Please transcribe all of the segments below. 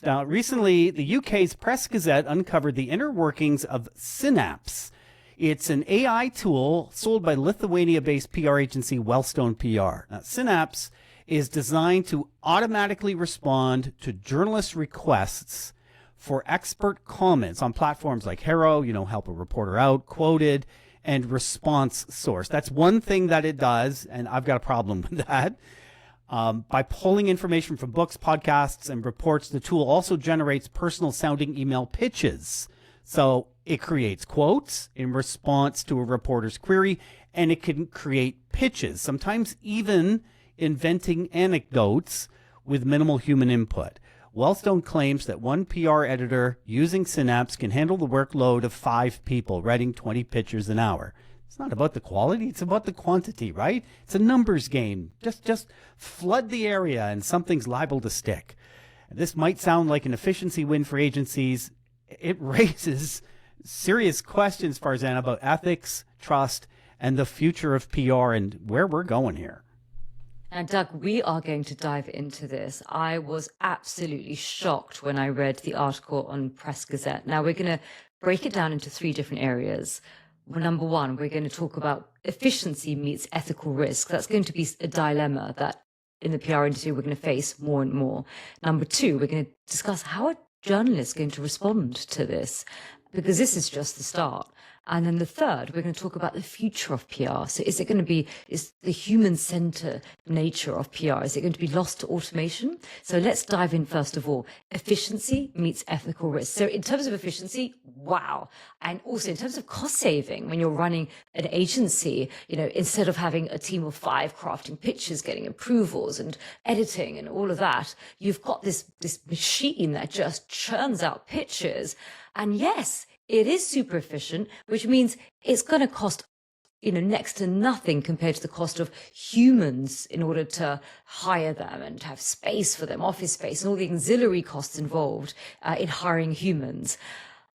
Now, recently, the UK's Press Gazette uncovered the inner workings of Synapse. It's an AI tool sold by Lithuania-based PR agency Wellstone PR. Now, Synapse is designed to automatically respond to journalist requests for expert comments on platforms like Hero, help a reporter out, Quoted, and Response Source. That's one thing that it does, and I've got a problem with that. By pulling information from books, podcasts, and reports, the tool also generates personal-sounding email pitches. So it creates quotes in response to a reporter's query, and it can create pitches, sometimes even inventing anecdotes with minimal human input. Wellstone claims that one PR editor using Synapse can handle the workload of 5 people, writing 20 pitches an hour. It's not about the quality, it's about the quantity, right? It's a numbers game. Just flood the area and something's liable to stick. This might sound like an efficiency win for agencies. It raises serious questions, Farzan, about ethics, trust, and the future of PR and where we're going here. And Doug, we are going to dive into this. I was absolutely shocked when I read the article on Press Gazette. Now, we're going to break it down into 3 different areas. Well, number 1, we're going to talk about efficiency meets ethical risk. That's going to be a dilemma that in the PR industry we're going to face more and more. Number 2, we're going to discuss how are journalists going to respond to this, because this is just the start. And then the third, we're going to talk about the future of PR. So is the human-centered nature of PR, is it going to be lost to automation? So let's dive in first of all. Efficiency meets ethical risk. So in terms of efficiency, wow. And also in terms of cost saving, when you're running an agency, instead of having a team of 5 crafting pitches, getting approvals and editing and all of that, you've got this machine that just churns out pitches. And yes, it is super efficient, which means it's going to cost, next to nothing compared to the cost of humans in order to hire them and have space for them, office space, and all the auxiliary costs involved in hiring humans.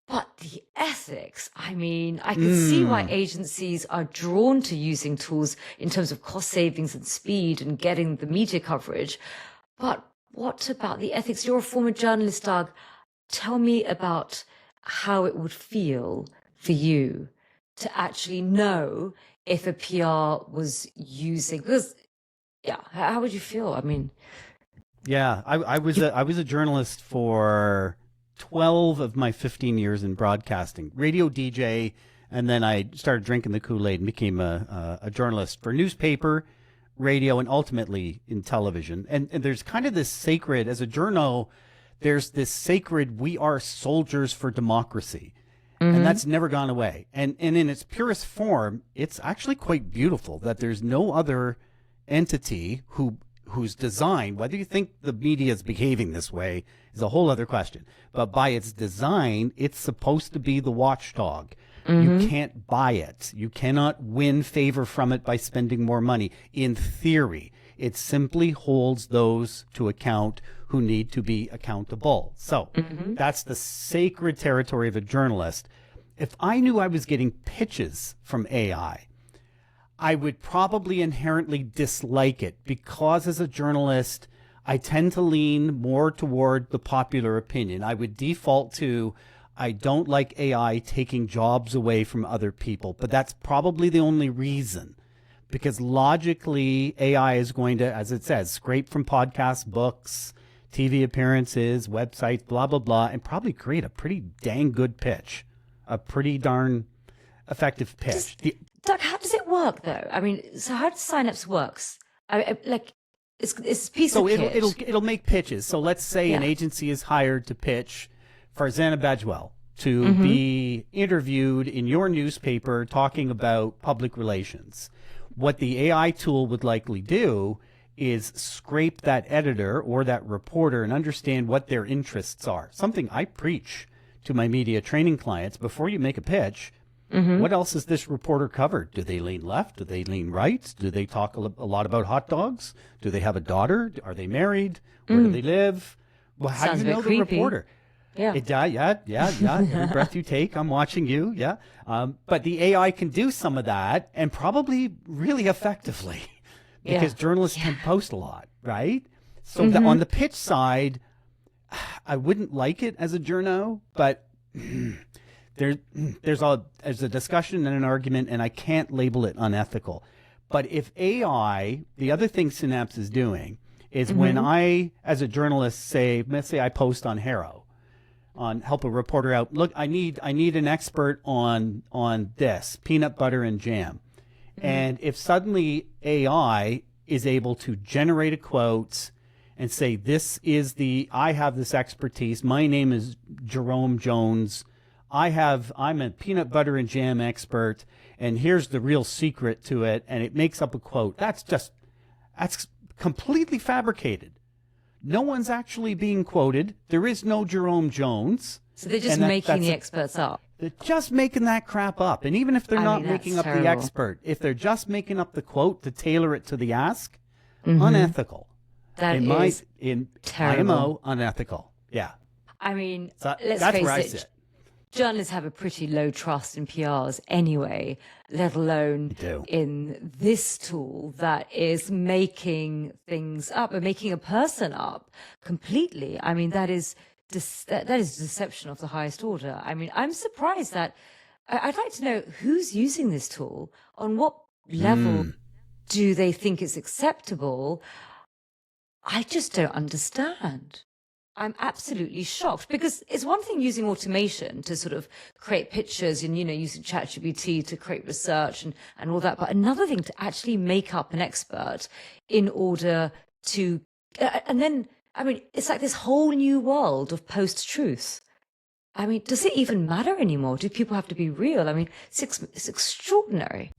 But the ethics, I can see why agencies are drawn to using tools in terms of cost savings and speed and getting the media coverage. But what about the ethics? You're a former journalist, Doug. Tell me about how it would feel for you to actually know if a PR was using, because how would you feel? I was a journalist for 12 of my 15 years in broadcasting, radio DJ, and then I started drinking the Kool-Aid and became a journalist for newspaper, radio, and ultimately in television. And there's kind of this sacred, as a journo, there's this sacred, we are soldiers for democracy. Mm-hmm. And that's never gone away. And in its purest form, it's actually quite beautiful that there's no other entity who's designed, whether you think the media is behaving this way is a whole other question. But by its design, it's supposed to be the watchdog. Mm-hmm. You can't buy it. You cannot win favor from it by spending more money. In theory, it simply holds those to account who need to be accountable. So that's the sacred territory of a journalist. If I knew I was getting pitches from AI, I would probably inherently dislike it, because as a journalist, I tend to lean more toward the popular opinion. I would default to, I don't like AI taking jobs away from other people, but that's probably the only reason. Because logically, AI is going to, as it says, scrape from podcasts, books, TV appearances, websites, blah, blah, blah, and probably create a pretty dang good pitch, a pretty darn effective pitch. Doug, how does it work, though? So how does Synapse works? It's a piece of kit. So it'll make pitches. So let's say an agency is hired to pitch Farzana Bajwal to be interviewed in your newspaper talking about public relations. What the AI tool would likely do is scrape that editor or that reporter and understand what their interests are. Something I preach to my media training clients: before you make a pitch, what else has this reporter covered? Do they lean left? Do they lean right? Do they talk a lot about hot dogs? Do they have a daughter? Are they married? Where do they live? Well, how do you know the reporter? Yeah. Every breath you take, I'm watching you. Yeah. But the AI can do some of that, and probably really effectively, because journalists can post a lot, right? So on the pitch side, I wouldn't like it as a journo, but there's a discussion and an argument, and I can't label it unethical. But if AI, the other thing Synapse is doing is when I, as a journalist, let's say I post on Harrow, on help a reporter out. Look, I need an expert on this peanut butter and jam, and if suddenly AI is able to generate a quote and say, I have this expertise. My name is Jerome Jones. I'm a peanut butter and jam expert, and here's the real secret to it. And it makes up a quote. That's completely fabricated. No one's actually being quoted. There is no Jerome Jones. So they're just making the experts up. They're just making that crap up. And even if they're not making up the expert, if they're just making up the quote to tailor it to the ask, unethical. That is terrible. IMO, unethical. Yeah. I mean, So let's that's face where I it. sit. Journalists have a pretty low trust in PRs anyway, let alone in this tool that is making things up and making a person up completely. I mean, that is deception of the highest order. I mean, I'm surprised that I'd like to know who's using this tool, on what level do they think it's acceptable? I just don't understand. I'm absolutely shocked, because it's one thing using automation to sort of create pictures and, using ChatGPT to create research and all that. But another thing to actually make up an expert in order to, and then, I mean, it's like this whole new world of post-truth. I mean, does it even matter anymore? Do people have to be real? I mean, it's extraordinary.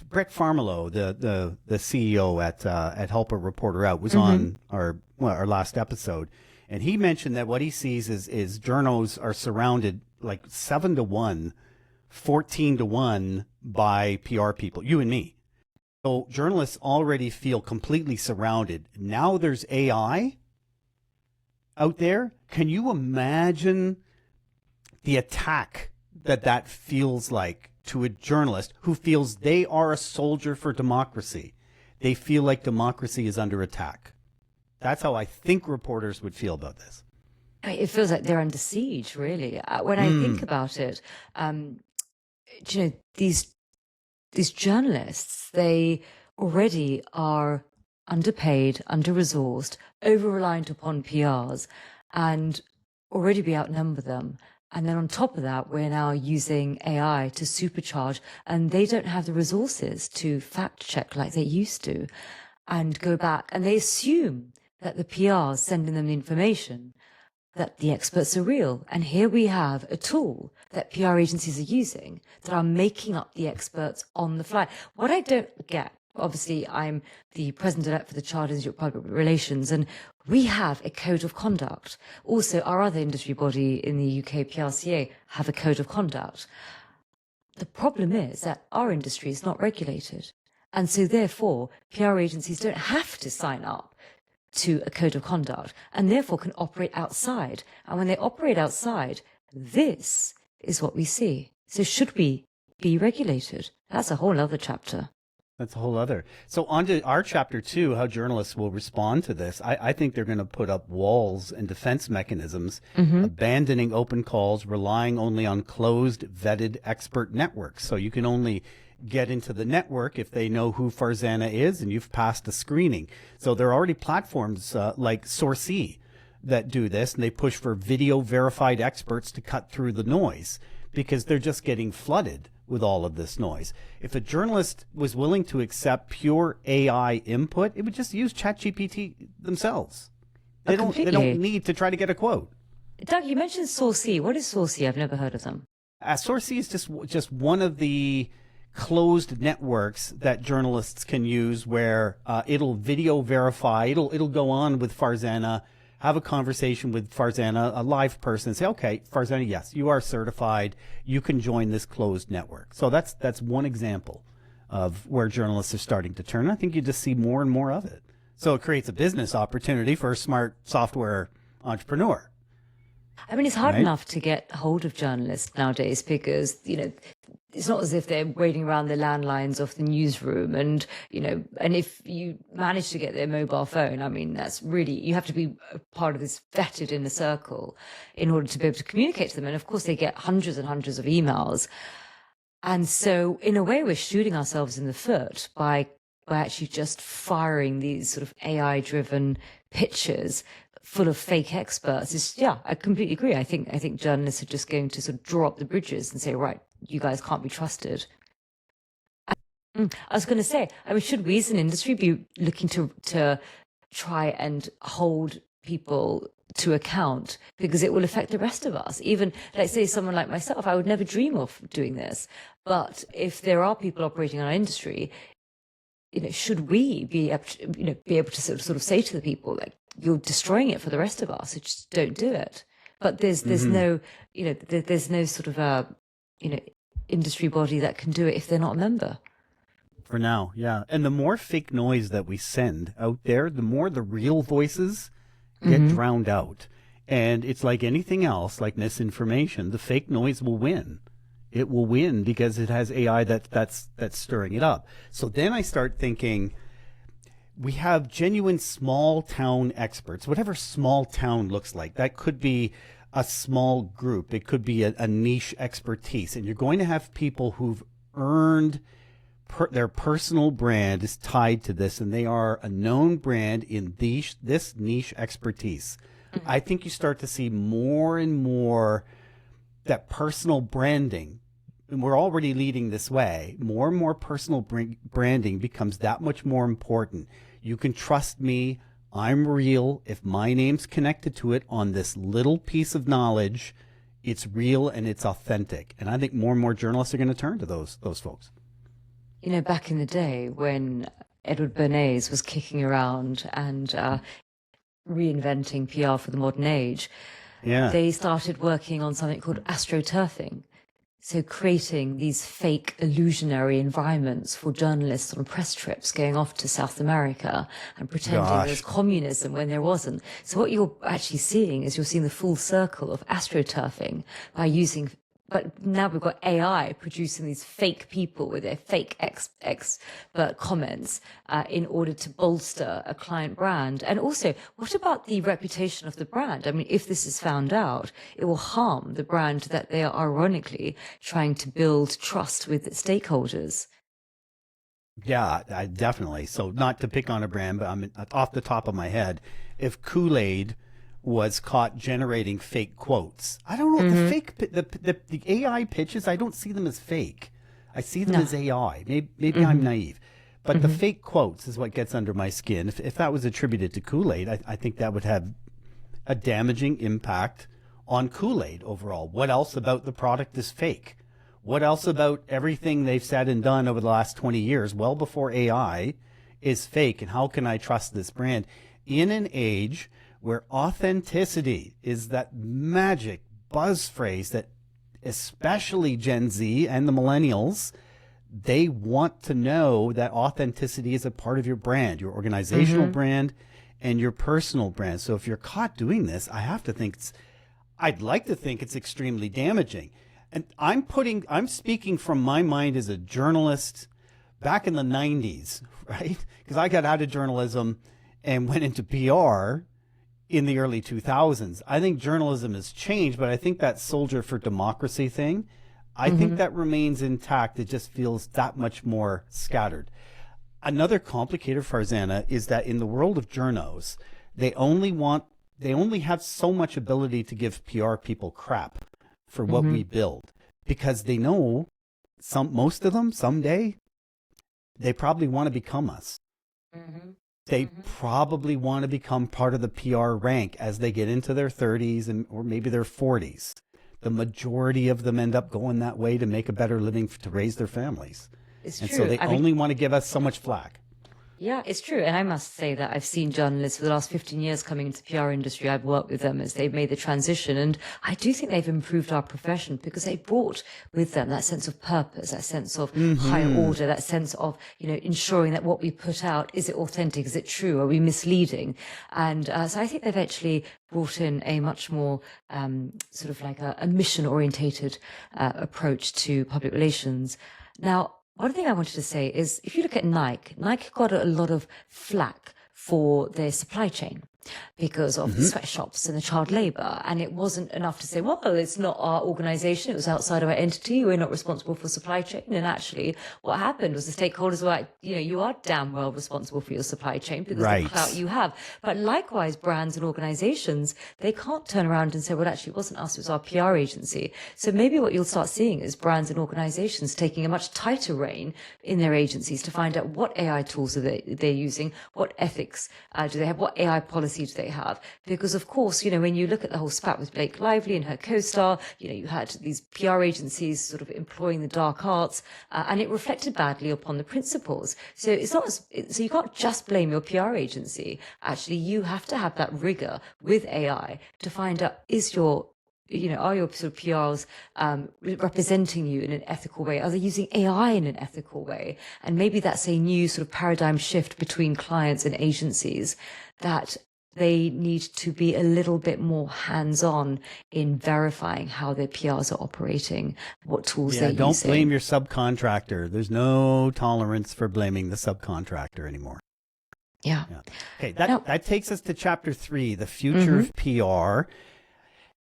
Brett Farmilow, the CEO at Help a Reporter Out, was on our last episode, and he mentioned that what he sees is journos are surrounded like 7-1, 14-1 by PR people, you and me. So journalists already feel completely surrounded. Now there's AI out there. Can you imagine the attack that feels like to a journalist who feels they are a soldier for democracy? They feel like democracy is under attack. That's how I think reporters would feel about this. It feels like they're under siege, really. When I think about it, these journalists, they already are underpaid, under-resourced, over-reliant upon PRs, and already we outnumber them. And then on top of that, we're now using AI to supercharge, and they don't have the resources to fact check like they used to and go back. And they assume that the PRs sending them the information, that the experts are real. And here we have a tool that PR agencies are using that are making up the experts on the fly. What I don't get, obviously, I'm the president-elect for the Chartered Institute of Public Relations, and we have a code of conduct. Also, our other industry body in the UK, PRCA, have a code of conduct. The problem is that our industry is not regulated. And so, therefore, PR agencies don't have to sign up to a code of conduct, and therefore can operate outside. And when they operate outside, this is what we see. So should we be regulated? That's a whole other chapter. That's a whole other. So on to our chapter 2, how journalists will respond to this. I think they're going to put up walls and defense mechanisms, abandoning open calls, relying only on closed, vetted expert networks. So you can only get into the network if they know who Farzana is and you've passed a screening. So there are already platforms like Sourcey that do this, and they push for video verified experts to cut through the noise because they're just getting flooded with all of this noise. If a journalist was willing to accept pure AI input, it would just use ChatGPT themselves. They don't need to try to get a quote. Doug, you mentioned Sourcey. What is Sourcey? I've never heard of them. Sourcey is just one of the closed networks that journalists can use where it'll video verify. It'll go on with Farzana, have a conversation with Farzana, a live person, and say, okay, Farzana, yes, you are certified. You can join this closed network. So that's one example of where journalists are starting to turn. I think you just see more and more of it. So it creates a business opportunity for a smart software entrepreneur. I mean, it's hard right? enough to get hold of journalists nowadays because, it's not as if they're waiting around the landlines of the newsroom and, and if you manage to get their mobile phone, I mean, that's really, you have to be a part of this vetted inner circle in order to be able to communicate to them. And of course, they get hundreds and hundreds of emails. And so in a way, we're shooting ourselves in the foot by actually just firing these sort of AI driven pitches full of fake experts. I completely agree. I think journalists are just going to sort of draw up the bridges and say, right, you guys can't be trusted. I was going to say, I mean, should we as an industry be looking to try and hold people to account, because it will affect the rest of us? Even, let's say, someone like myself, I would never dream of doing this. But if there are people operating in our industry, should we be able to sort of say to the people, like, you're destroying it for the rest of us, so just don't do it. But there's no, there's no sort of industry body that can do it if they're not a member. For now, yeah. And the more fake noise that we send out there, the more the real voices get drowned out. And it's like anything else, like misinformation, the fake noise will win. It will win because it has AI that's stirring it up. So then I start thinking, we have genuine small town experts, whatever small town looks like. That could be a small group. It could be a niche expertise. And you're going to have people who've earned their personal brand is tied to this, and they are a known brand in this niche expertise. I think you start to see more and more that personal branding, and we're already leading this way, more and more personal branding becomes that much more important. You can trust me. I'm real. If my name's connected to it on this little piece of knowledge, it's real and it's authentic. And I think more and more journalists are going to turn to those folks. Back in the day when Edward Bernays was kicking around and reinventing PR for the modern age, they started working on something called astroturfing. So creating these fake illusionary environments for journalists on press trips going off to South America and pretending there's communism when there wasn't. So what you're actually seeing is you're seeing the full circle of astroturfing by using, but now we've got AI producing these fake people with their fake expert comments in order to bolster a client brand. And also, what about the reputation of the brand? I mean, if this is found out, it will harm the brand that they are ironically trying to build trust with its stakeholders. Yeah, definitely. So not to pick on a brand, but I'm off the top of my head, if Kool-Aid was caught generating fake quotes. I don't know, the AI pitches, I don't see them as fake. I see them as AI. Maybe I'm naive. But the fake quotes is what gets under my skin. If that was attributed to Kool-Aid, I think that would have a damaging impact on Kool-Aid overall. What else about the product is fake? What else about everything they've said and done over the last 20 years, well before AI, is fake? And how can I trust this brand in an age where authenticity is that magic buzz phrase that especially Gen Z and the millennials, they want to know that authenticity is a part of your brand, your organizational brand and your personal brand. So if you're caught doing this, I'd like to think it's extremely damaging. And I'm speaking from my mind as a journalist back in the 90s, right? Because I got out of journalism and went into PR in the early 2000s. I think journalism has changed, but I think that soldier for democracy thing, I think that remains intact. It just feels that much more scattered. Another complicator, Farzana, is that in the world of journos, they only have so much ability to give PR people crap for what we build, because they know most of them someday, they probably want to become us. They probably want to become part of the PR rank as they get into their 30s or maybe their 40s. The majority of them end up going that way to make a better living to raise their families. It's and true. so they only want to give us so much flack. Yeah, it's true. And I must say that I've seen journalists for the last 15 years coming into the PR industry. I've worked with them as they've made the transition. And I do think they've improved our profession because they brought with them that sense of purpose, that sense of higher order, that sense of, ensuring that what we put out, is it authentic? Is it true? Are we misleading? And so I think they've actually brought in a much more sort of like a mission orientated approach to public relations. Now, one thing I wanted to say is if you look at Nike got a lot of flack for their supply chain because of the sweatshops and the child labor. And it wasn't enough to say, well, it's not our organization. It was outside of our entity. We're not responsible for supply chain. And actually what happened was the stakeholders were like, you are damn well responsible for your supply chain because of the clout you have. But likewise, brands and organizations, they can't turn around and say, well, actually, it wasn't us. It was our PR agency. So maybe what you'll start seeing is brands and organizations taking a much tighter rein in their agencies to find out what AI tools they're using, what ethics do they have, what AI policy do they have? Because of course, when you look at the whole spat with Blake Lively and her co-star, you had these PR agencies sort of employing the dark arts, and it reflected badly upon the principals. So it's not so you can't just blame your PR agency. Actually, you have to have that rigor with AI to find out are your sort of PRs representing you in an ethical way? Are they using AI in an ethical way? And maybe that's a new sort of paradigm shift between clients and agencies that they need to be a little bit more hands-on in verifying how their PRs are operating, what tools they're don't using. blame your subcontractor. There's no tolerance for blaming the subcontractor anymore. Yeah. Okay, that takes us to chapter 3, the future of PR.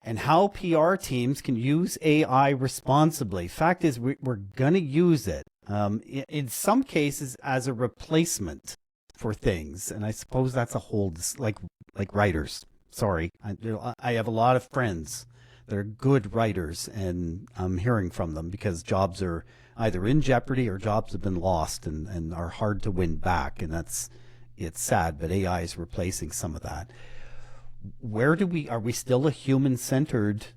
And how PR teams can use AI responsibly. Fact is, we're going to use it in some cases as a replacement for things. And I suppose that's a whole, like writers. Sorry, I have a lot of friends that are good writers, and I'm hearing from them because jobs are either in jeopardy or jobs have been lost and are hard to win back. And it's sad, but AI is replacing some of that. Are we still a human-centered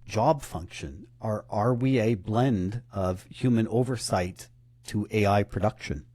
job function? Are we a blend of human oversight to AI production?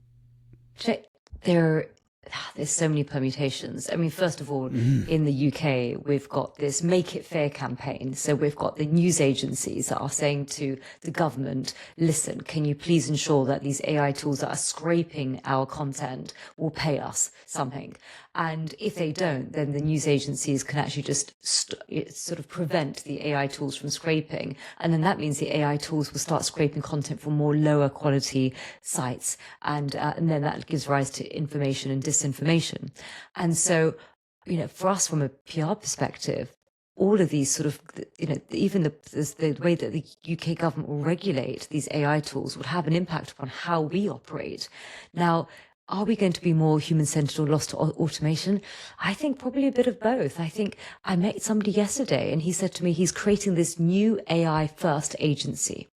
There's so many permutations. I mean, first of all, in the UK, we've got this Make It Fair campaign. So we've got the news agencies that are saying to the government, listen, can you please ensure that these AI tools that are scraping our content will pay us something? And if they don't, then the news agencies can actually just sort of prevent the AI tools from scraping. And then that means the AI tools will start scraping content from more lower quality sites. And then that gives rise to information and disinformation. And so, for us from a PR perspective, all of these sort of, even the way that the UK government will regulate these AI tools would have an impact upon how we operate. Now, are we going to be more human-centered or lost to automation? I think probably a bit of both. I think I met somebody yesterday and he said to me he's creating this new AI-first agency.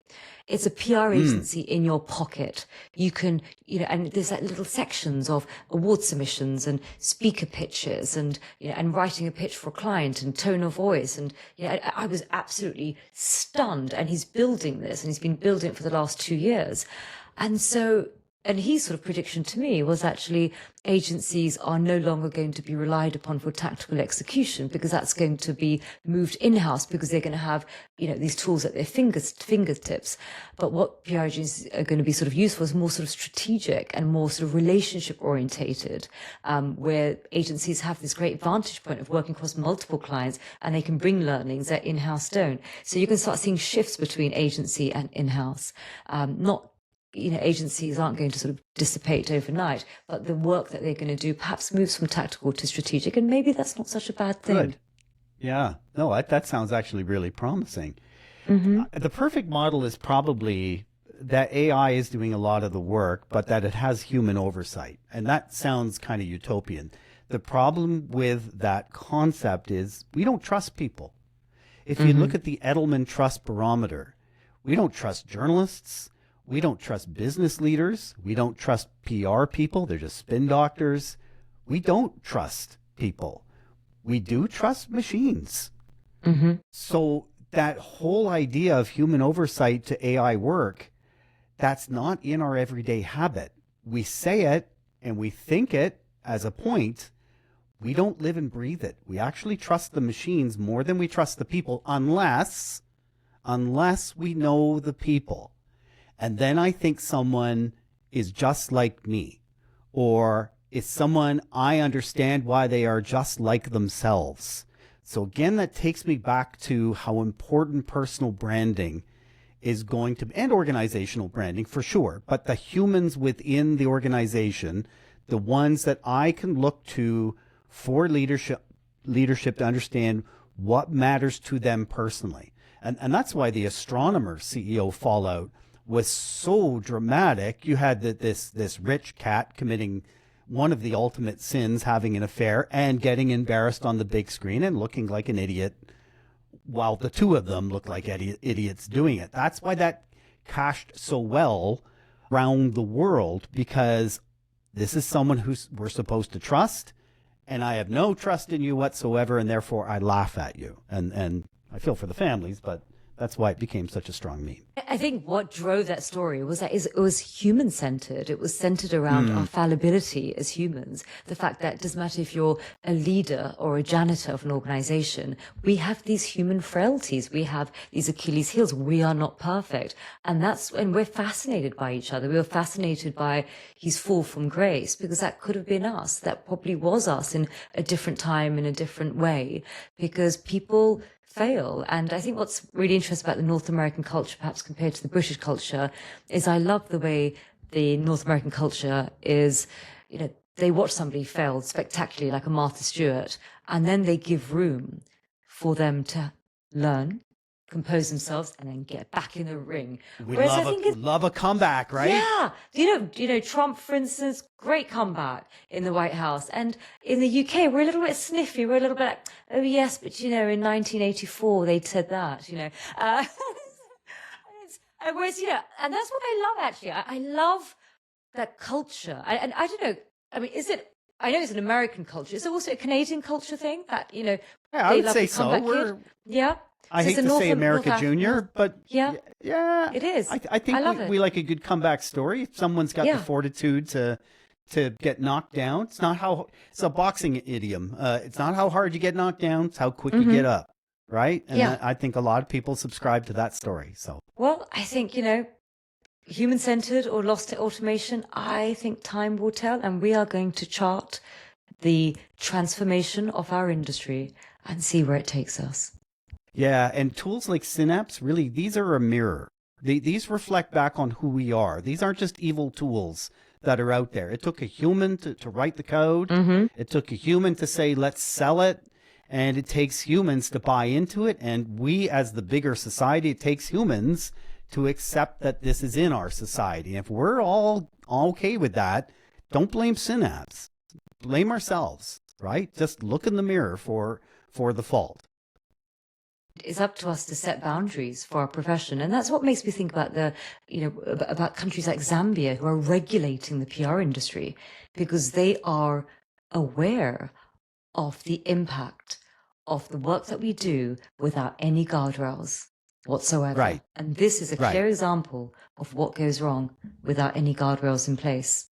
It's a PR agency in your pocket. You can, and there's like little sections of award submissions and speaker pitches and, and writing a pitch for a client and tone of voice. And, I was absolutely stunned. And he's building this and he's been building it for the last 2 years. And his sort of prediction to me was actually agencies are no longer going to be relied upon for tactical execution because that's going to be moved in-house because they're going to have, these tools at their fingertips. But what PR agencies are going to be sort of used for is more sort of strategic and more sort of relationship orientated, where agencies have this great vantage point of working across multiple clients and they can bring learnings that in-house don't. So you can start seeing shifts between agency and in-house, agencies aren't going to sort of dissipate overnight, but the work that they're going to do perhaps moves from tactical to strategic, and maybe that's not such a bad thing. Good. Yeah. No, that sounds actually really promising. The perfect model is probably that AI is doing a lot of the work, but that it has human oversight. And that sounds kind of utopian. The problem with that concept is we don't trust people. If you look at the Edelman Trust Barometer, we don't trust journalists. We don't trust business leaders. We don't trust PR people. They're just spin doctors. We don't trust people. We do trust machines. So that whole idea of human oversight to AI work, that's not in our everyday habit. We say it, and we think it as a point, we don't live and breathe it. We actually trust the machines more than we trust the people, unless we know the people. And then I think someone is just like me, or is someone I understand why they are just like themselves. So again, that takes me back to how important personal branding is going to be, and organizational branding for sure, but the humans within the organization, the ones that I can look to for leadership to understand what matters to them personally. And that's why the astronomer CEO fallout was so dramatic. You had this rich cat committing one of the ultimate sins, having an affair and getting embarrassed on the big screen and looking like an idiot, while the two of them look like idiots doing it. That's why that cashed so well around the world, because this is someone who we're supposed to trust, and I have no trust in you whatsoever, and therefore I laugh at you. And I feel for the families, but that's why it became such a strong meme. I think what drove that story was that it was human-centered. It was centered around our fallibility as humans. The fact that it doesn't matter if you're a leader or a janitor of an organization, we have these human frailties. We have these Achilles heels. We are not perfect. And we're fascinated by each other. We were fascinated by his fall from grace, because that could have been us. That probably was us in a different time, in a different way, because people fail. And I think what's really interesting about the North American culture, perhaps compared to the British culture, is I love the way the North American culture is, they watch somebody fail spectacularly, like a Martha Stewart, and then they give room for them to learn, compose themselves, and then get back in the ring. We love a comeback, right? Yeah. Trump, for instance, great comeback in the White House. And in the UK, we're a little bit sniffy. We're a little bit like, oh yes, but in 1984, they said that, whereas, and that's what I love, actually. I love that culture. And I don't know, I mean, I know it's an American culture. Is it also a Canadian culture thing that, Yeah, I would say so. Yeah. I hate to say America Junior, but yeah, it is. I think we like a good comeback story. If someone's got the fortitude to get knocked down, it's a boxing idiom. It's not how hard you get knocked down, it's how quick you get up, right? And I think a lot of people subscribe to that story. So, well, I think, human-centered or lost to automation, I think time will tell, and we are going to chart the transformation of our industry and see where it takes us. Yeah, and tools like Synapse, really, these are a mirror. These reflect back on who we are. These aren't just evil tools that are out there. It took a human to write the code. It took a human to say, let's sell it. And it takes humans to buy into it. And we, as the bigger society, it takes humans to accept that this is in our society. If we're all okay with that, don't blame Synapse. Blame ourselves, right? Just look in the mirror for the fault. It's up to us to set boundaries for our profession. And that's what makes me think about about countries like Zambia, who are regulating the PR industry, because they are aware of the impact of the work that we do without any guardrails whatsoever. Right. And this is a clear example of what goes wrong without any guardrails in place.